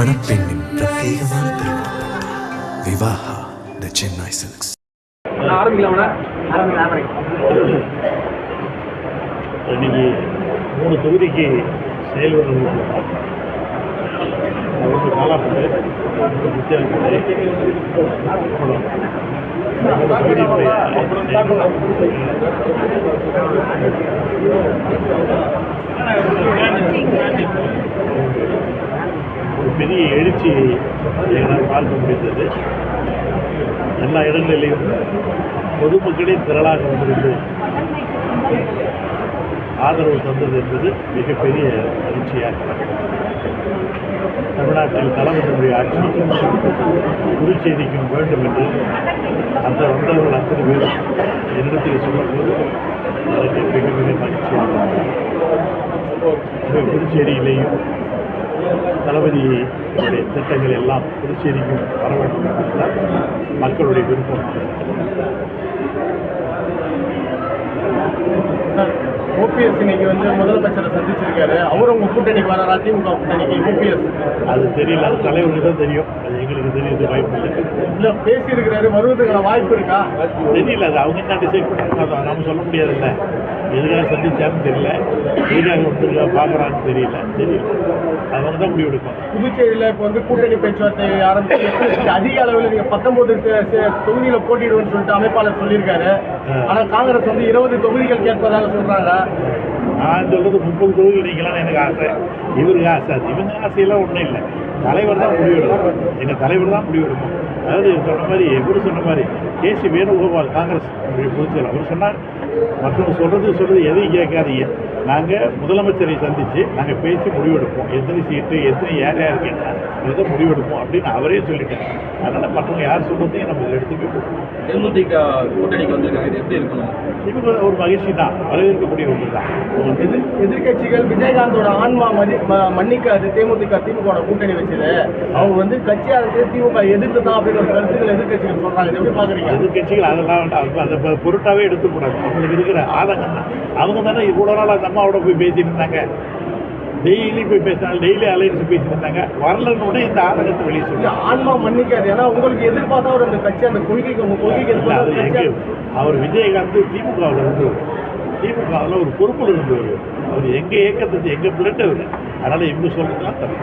மணப்பெண்ணின் பிரத்யேகமான திருமணம் விவாஹா தி சென்னை சில்க்ஸ். இன்னைக்கு 3 தொகுதிக்கு செயல்படுறது ஒன்று காலாப்பட்டு வித்தியாசத்தை ஒரு பெரிய எழுச்சியை எங்களால் பார்க்க முடிந்தது. எல்லா இடங்களிலையும் பொதுமக்களே திரளாக வந்திருந்து ஆதரவு தந்தது என்பது மிகப்பெரிய மகிழ்ச்சியாக. தமிழ்நாட்டில் தலைவர்களுடைய ஆட்சி புதுச்சேரிக்கும் வேண்டும் என்று அந்த வந்தவர்கள் அத்தனை பேரும் என்னிடத்தில் சொல்லும்போது எனக்கு மிக மிக மகிழ்ச்சியாக. புதுச்சேரியிலேயும் தளபதியுடைய திட்டங்கள் எல்லாம் புதுச்சேரிக்கும் வர வேண்டும் என்பதுதான் மக்களுடைய விருப்பம். ஓபிஎஸ் இன்னைக்கு முதலமைச்சரை சந்திச்சிருக்காரு. அவரும் உங்க கூட்டணிக்கு வராரா? திமுக கூட்டணிக்கு ஓபிஎஸ் அது தெரியல, அது தலைவருக்கு தான் தெரியும். அது எங்களுக்கு தெரியுது, வாய்ப்பு இல்லை. பேசியிருக்கிறாரு, வருவதுக்கான வாய்ப்பு இருக்கா தெரியல. அது அவங்க தான் டிசைட் பண்ணுறாங்க, நம்ம சொல்ல முடியாதுல்ல. எதுக்காக சந்திச்சாருன்னு தெரியல, எதுக்காக ஒருத்தருக்காக பார்க்குறான்னு தெரியல. அவங்க தான் முடிவு எடுப்பாங்க. புதுச்சேரியில் இப்போ கூட்டணி பேச்சுவார்த்தை ஆரம்பிச்சு அதிக அளவில் நீங்கள் 19 தொகுதியில் போட்டிடுவோம்னு சொல்லிட்டு அமைப்பாளர் சொல்லியிருக்காரு. ஆனால் காங்கிரஸ் 20 தொகுதிகள் கேட்பதாக சொல்கிறாங்க. நான் சொல்றது 30 தொகுதிகள் நீங்களாம் எனக்கு ஆசை, இவருக்கு ஆசை. அது இவங்க ஆசையெல்லாம் ஒன்றும் இல்லை. தலைவர் தான் முடிவெடுக்கும். எங்கள் தலைவர் தான் முடிவெடுக்கும். அதாவது சொன்ன மாதிரி இவர் சொன்ன மாதிரி கேசி வேணுகோபால் காங்கிரஸ் பொதுச்செயலர் அவர் சொன்னார், மற்றவங்க சொல்கிறது எதையும் கேட்காதீங்க. நாங்கள் முதலமைச்சரை சந்தித்து நாங்கள் பேசி முடிவெடுப்போம். எத்தனை சீட்டு எத்தனை யார் யாருக்கு எதை முடிவெடுப்போம் அப்படின்னு அவரே சொல்லிட்டார். அதனால் மற்றவங்க யார் சொல்கிறதையும் நம்ம இதில் எடுத்துக்க போகிறோம். தேமுதிக கூட்டணிக்கு வந்திருக்காங்க, இது எப்படி இருக்கணும்? இப்போ ஒரு மகிழ்ச்சி தான், வரவேற்கக்கூடிய ஒன்று தான். எதிர்கட்சிகள் விஜயகாந்தோட ஆன்மா மன்னிக்காது திமுக கூட்டணி வச்சது. அவங்க கட்சியாளர்கள் திமுக எதிர்த்து தான் அப்படின்னு ஒரு கருத்துக்கள் எதிர்கட்சிகள் சொல்றாங்க. எப்படி பாக்குறீங்க? எதிர்கட்சிகள் அதெல்லாம் அதை பொருட்டாவே எடுத்துக்கூடாது. அவங்களுக்கு இருக்கிற ஆதங்கம் தான். அவங்க தானே இவ்வளோ நாள் அந்த அம்மாவோட போய் பேசிட்டு இருந்தாங்க, டெய்லி போய் பேசினாங்க, டெய்லி அலைன்ஸ் பேசிட்டு இருந்தாங்க. வரலன்னு இந்த ஆதங்கத்தை வெளியே சொல்லுங்க. ஆன்மா மன்னிக்காது. ஏன்னா உங்களுக்கு எதிர்பார்த்தா ஒரு அந்த கட்சி அந்த கொள்கைக்கு உங்க கொள்கைக்கு அவர் விஜயகாந்த் திமுகவில் இருந்தவர், திமுகவில் ஒரு பொறுப்பில் இருந்தவர். அவர் எங்கள் இயக்கத்தை எங்கள் பிள்ளைட்டு அவர். அதனால் இவங்க சொல்றதுலாம் தப்பு.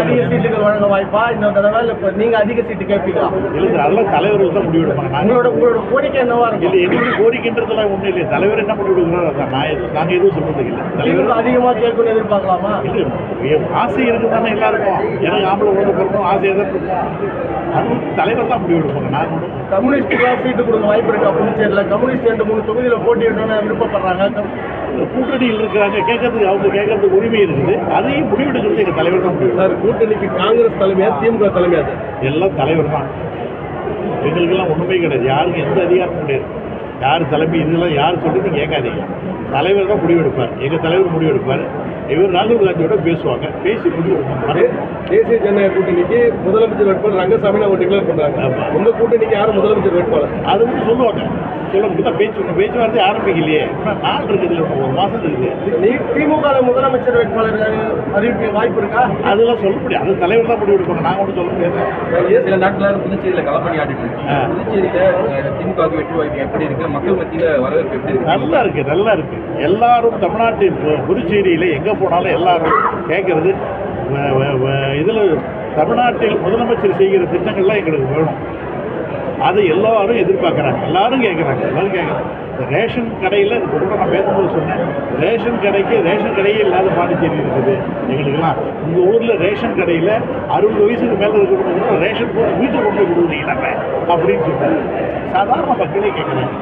அதிக சீட்டுகள் வழங்க வாய்ப்பா இந்த தடவை? இப்போ நீங்கள் அதிக சீட்டு கேட்பீங்களா? இல்லை, அதெல்லாம் தலைவர்கள் தான் முடிவெடுப்பாங்க. உங்களோட கோரிக்கை என்னவா இருக்கும்? இல்லை, எங்களுக்கு கோரிக்கைன்றதுலாம் ஒன்றும் இல்லை. தலைவர் என்ன முடிவெடுக்கிறாரோ அதான். நாங்கள் எதுவும் சொல்றது இல்லை. தலைவர் அதிகமாக கேட்கணும்னு எதிர்பார்க்கலாமா? இல்லை, ஆசை இருக்குது தானே எல்லாருக்கும். எனக்கு ஆம்பளை உணவு பிறக்கும் ஆசையாக தான் இருக்கும். அது தலைவர் தான் முடிவெடுப்பாங்க. நாங்கள் கம்யூனிஸ்டுக்காக சீட்டு கொடுக்க வாய்ப்பு இருக்கா புதுச்சேரியில்? கம்யூனிஸ்ட் 2-3 தொகுதியில் போட்டியிடணும்னு விருப்பப்படுறாங்க. கூட்டணியில் இருக்கிறாங்க, கேட்கறதுக்கு அவங்க கேட்கறதுக்கு உரிமை இருக்குது. அதையும் முடிவெடுக்கிறது எங்கள் தலைவர் தான் முடிவு. கூட்டணிக்கு காங்கிரஸ் தலைமையா திமுக தலைமையா? எல்லாம் தலைவர் தான். எங்களுக்கெல்லாம் ஒன்றுமே கிடையாது. யாருக்கும் எந்த அதிகாரமும் கிடையாது. யார் தலைமை இதெல்லாம் யார் சொல்றது கேட்காதீங்க. தலைவர் தான் முடிவெடுப்பார். எங்கள் தலைவர் முடிவெடுப்பார். இவர் ராகுல் காந்தியோட பேசுவாங்க, பேசி முடிவெடுப்பாங்க. தேசிய ஜனநாயக கூட்டணிக்கு முதலமைச்சர் வேட்பாளர் ரங்கசாமி அவங்க டிக்ளேர் பண்ணுறாங்க. உங்க கூட்டணிக்கு யாரும் முதலமைச்சர் வேட்பாளர் அது வந்து சொல்லுவாங்க. சொல்ல முடியும். பேச்சுவார்த்தை ஆரம்பிக்கலையே, நாள் இருக்குது, 1 மாதம் இருக்குது. திமுக முதலமைச்சர் வேட்பாளர் அறிவிக்க வாய்ப்பு இருக்கா? அதெல்லாம் சொல்ல முடியாது. அது தலைவர் தான் முடிவெடுப்பாங்க. நாங்கள் ஒன்றும் சொல்ல முடியாது. சில நாட்களாக புதுச்சேரியில் களப்பணி ஆடிட்டு இருக்கு. புதுச்சேரியில் திமுக வெற்றி வாய்ப்பு எப்படி இருக்கு? மக்கள் மத்தியில் வரவேற்பு எப்படி இருக்கு? நல்லா இருக்கு, நல்லா இருக்கு. எல்லாரும் தமிழ்நாட்டில் புதுச்சேரியில் எங்கே போனாலும் எல்லாரும் கேட்கறது இதில் தமிழ்நாட்டில் முதலமைச்சர் செய்கிற திட்டங்கள்லாம் எங்களுக்கு வேணும். அதை எல்லாரும் எதிர்பார்க்குறாங்க, எல்லாரும் கேட்குறாங்க. இந்த ரேஷன் கடையில் இப்போ கூட நான் பேசும்போது சொன்னேன், ரேஷன் கடையே இல்லாத பாண்டிச்சேரி இருக்குது எங்களுக்கெல்லாம். உங்கள் ஊரில் ரேஷன் கடையில் 60 வயசுக்கு மேலே இருக்கிறவங்க ரேஷன் போட்டு வீட்டுக்கு கொண்டு போய் கொடுக்குறீங்களாமே அப்படின்னு சொல்லிட்டு சாதாரண மக்களே கேட்குறாங்க.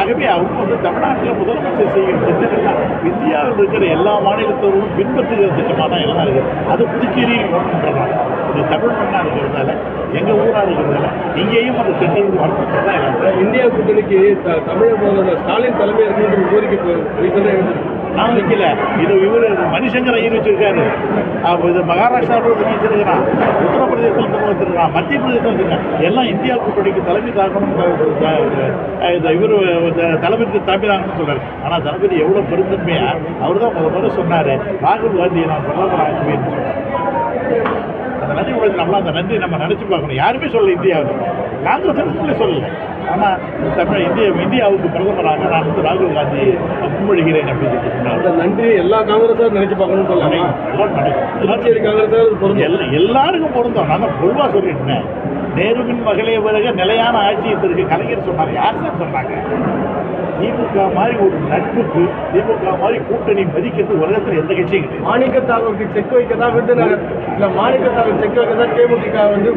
ஆகவே அவங்க தமிழ்நாட்டில் முதலமைச்சர் செய்கிற திட்டங்கள்லாம் இந்தியாவில் இருக்கிற எல்லா மாநிலத்தவர்களும் பின்பற்றுகிற திட்டமாக தான் எல்லாம் இருக்குது. அது புதுச்சேரியில் வரணுன்றாங்க. இது தமிழ் மண்ணாக இருக்கிறதால, எங்கள் ஊராக இருக்கிறதால இங்கேயும் அந்த திட்டங்கள் வரணுன்றது தான் எல்லாம். இந்தியா கூட்டணிக்கு தமிழக முதல்வர் ஸ்டாலின் தலைமையாக இருக்குன்ற கோரிக்கை நான் வைக்கல. இது இவர் மணிசங்கர் ஐயர் வச்சிருக்காரு. இது மகாராஷ்டிராவில் வச்சிருக்கிறான், உத்தரப்பிரதேசத்தில் வச்சிருக்கான், மத்திய பிரதேசம் வச்சிருக்கான். எல்லாம் இந்தியா கூட்டணிக்கு தலைமை தாக்கணும். இவர் தளபதி தலைமை தாங்கணும்னு சொல்றாரு. ஆனால் தளபதி எவ்வளோ பெருந்தன்மையா அவர் தான் முதல்ல சொன்னார், ராகுல் காந்தியை நான் பிரதமர் ஆக்குவேன்னு சொன்னார். அந்த நன்றி உலகத்தில் நம்மளாம் அந்த நன்றி நம்ம நினச்சி பார்க்கணும். யாருமே சொல்ல இந்தியாவில் காங்கிரஸ் சொல்லலை. ஆனால் இந்தியாவுக்கு பிரதமராக நான் வந்து ராகுல் காந்தி முன்மொழிகிறேன் அப்படின்னு சொன்னார். அந்த நன்றி எல்லா காங்கிரஸாரும் நினைச்சு பார்க்கணும்னு சொல்லலாம். எல்லாருக்கும் பொருந்தோம். நான் தான் பொதுவாக சொல்லிட்டேன். நேருவின் மகளே வருக நிலையான ஆட்சியத்திற்கு கலைஞர் சொன்னார். யார் சார் சொன்னாங்க? திமுக மாதிரி ஒரு நட்புக்கு, திமுக மாதிரி கூட்டணி மதிக்கிறது உலகத்தில் எந்த கட்சியும் கிடையாது. மாணிக்க தாகூருக்கு செக் வைக்க தான் விருதுநகர் இல்லை, மாணிக்க தாகூர் செக் வைக்க தான் தேமுதிக வந்து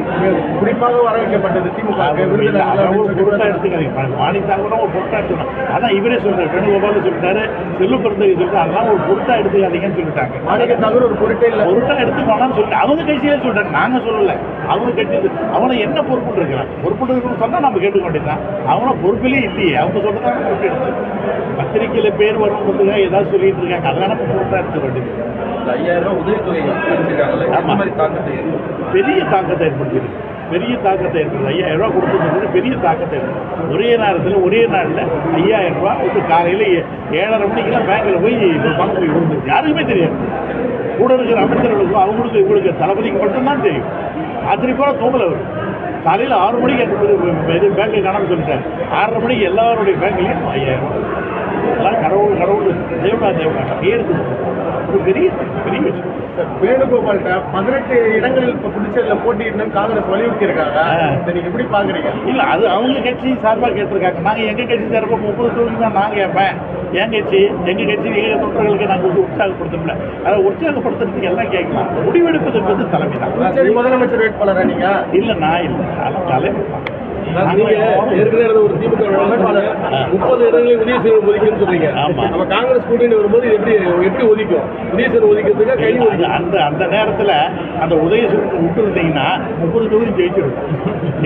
குறிப்பாக வரவேற்கப்பட்டது. திமுக பொருட்டா எடுத்துக்காதீங்க. மாணித்தாங்கன்னா ஒரு பொருட்டா எடுத்துக்கணும். அதான் இவரே சொல்றாரு, வேணுகோபால் சொல்லிட்டாரு, செல்லு பிறந்தகை சொல்லிட்டு அதெல்லாம் ஒரு பொருட்டா எடுத்துக்காதீங்கன்னு சொல்லிட்டாங்க. மாணிக்க தாகூர் ஒரு பொருட்டே இல்லை, பொருட்டா எடுத்துக்கோனான்னு சொல்லிட்டு அவங்க கட்சியிலே சொல்றாங்க. நாங்கள் சொல்லலை. அவங்க கட்சி அவனை என்ன பொறுப்பு இருக்கிறாங்க? பொறுப்பு இருக்குன்னு சொன்னால் நம்ம கேட்டுக்க வேண்டியதுதான். அவனை பொறுப்பிலே இல்லையே. அவங்க சொல்றதான பொறுப்பு எடுத்து பத்திரிகையில் பேர் வரும்ன்றதுக்காக ஏதாவது சொல்லிட்டு இருக்காங்க. அதெல்லாம் நம்ம பொருட்டா எடுத்துக்க வேண்டியது. 5000 உதவித்தொகை பெரிய தாக்கத்தை ஏற்படுத்திருக்கு. பெரிய தாக்கத்தை ஏற்படுது. 5000 ரூபா கொடுத்தது பெரிய தாக்கத்தை ஏற்படுது. ஒரே நேரத்தில் ஒரே நாளில் 5000 ரூபா வந்து காலையில் 7:30 மணிக்கெல்லாம் பேங்கில் போய் பணம் போய் விழுந்துருச்சு. யாருக்குமே தெரியாது. கூட இருக்கிற அமைச்சர்களுக்கும் அவங்களுக்கு இவங்களுக்கு தளபதிக்கு மட்டும்தான் தெரியும். அத்தனை பேரை தூங்கல அவர். காலையில் 6 மணிக்கு எது பேங்க்கு காணாமல் சொல்லிட்டார். 6:30 மணிக்கு எல்லாருடைய பேங்க்லேயும் 5000 ரூபா. எல்லாம் கடவுள் தேவனா அப்படியே எடுத்து ஒரு பெரிய விஷயம். வேணுகோபால்கிட்ட 18 இடங்களில் இப்போ புதுச்சேரியில் போட்டியிடணும்னு காங்கிரஸ் வலியுறுத்தி இருக்காங்க. நீங்கள் எப்படி பார்க்குறீங்க? இல்லை, அது அவங்க கட்சி சார்பாக கேட்டிருக்காங்க. நாங்கள் எங்கள் கட்சி சார்பாக 30 தொகுதி தான் நான் கேட்பேன். எங்கள் கட்சி எங்கள் தொண்டர்களுக்கு நாங்கள் வந்து உற்சாகப்படுத்தல. அதை உற்சாகப்படுத்துறதுக்கு எல்லாம் கேட்கலாம். முடிவெடுப்பதற்கு வந்து தலைமை தான். புதுச்சேரி முதலமைச்சர் வேட்பாளரா நீங்கள்? இல்லை, நான் இல்லை. தலைவர் தான். ஏற்கனவே ஒரு திமுக வேட்பாளர் 30 இடங்களில் உதயசூரியன் ஒதுக்குன்னு சொல்றீங்க. நம்ம காங்கிரஸ் கூட்டணி வரும்போது எப்படி ஒதுக்கும்? உதயசூரியன் ஒதுக்கிறதுக்கு கை அந்த நேரத்தில் அந்த உதயசூரியன் விட்டு இருந்தீங்கன்னா 30 தொகுதி ஜெயிச்சிருக்கோம்.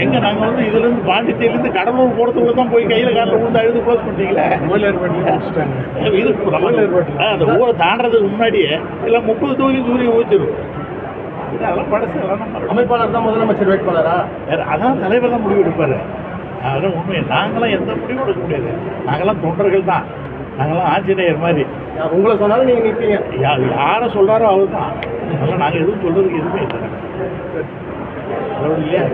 எங்க நாங்கள் வந்து இதுலேருந்து பாண்டிச்சேரியிலேருந்து கடலூர் போகிறதுக்குள்ள தான் போய் கையில் காட்டில் விழுந்து அழுது க்ளோஸ் பண்ணிட்டீங்களே. இது அந்த ஊரை தாண்டதுக்கு முன்னாடியே எல்லாம் 30 தொகுதி சூரியன் ஊற்றிடும். இதெல்லாம் படசு அமைப்பாளர் தான் முதலமைச்சர் வேட்பாளரா? அதான் தலைவர் தான் முடிவு எடுப்பார். அதெல்லாம் உண்மை. நாங்களாம் எந்த முடிவும் எடுக்க முடியாது. நாங்களாம் தொண்டர்கள் தான். நாங்களாம் ஆஞ்சநேயர் மாதிரி. உங்களை சொன்னாலும் நீங்கள் நிற்பீங்க. யாரை சொல்கிறாரோ அவர் தான். அதெல்லாம் நாங்கள் எதுவும் சொல்கிறதுக்கு எதுவுமே இல்லை இல்லையா.